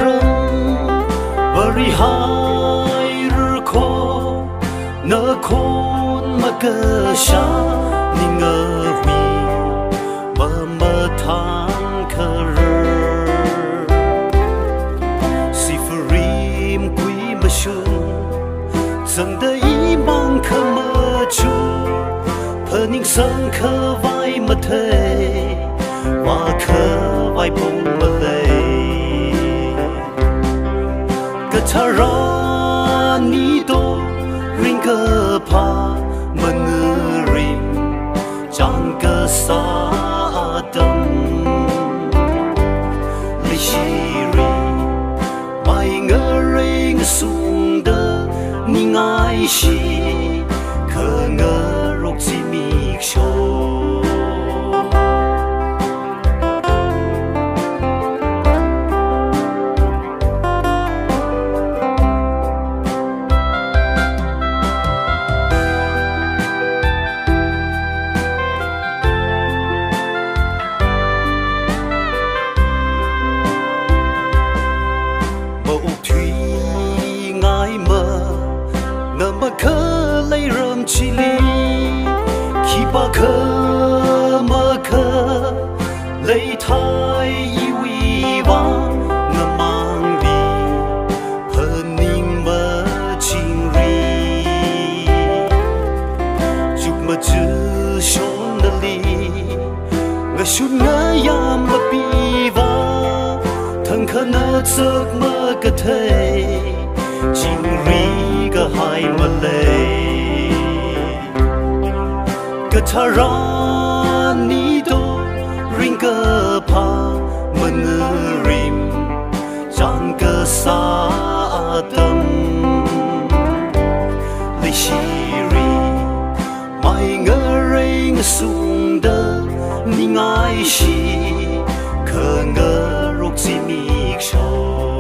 rong bari hai rko na kon magasha ni ngawi ba matang karer si furim kui mashun sang da imang kamachu paning sang ka vai mathe wa ka vai pong mathe Tarani do ringa pa mangerim jangka sadam lishiri mai ngering sungda ningai shi kengerok simik show khơ lấy rơm chi li khi ba khơ mơ khơ lấy thai iwi va ngâm mang đi hơn ninh mơ chinh ri chúc mơ chữ shon đa li ngơ shun ngơ yam mơ pi va thằng khơ nơ giấc mơ cơ thể chinh ri hai malay Katarani do ringa pa mangerim jangka sadam lishiri mai ngereng sungda ningai shi kengerok simik show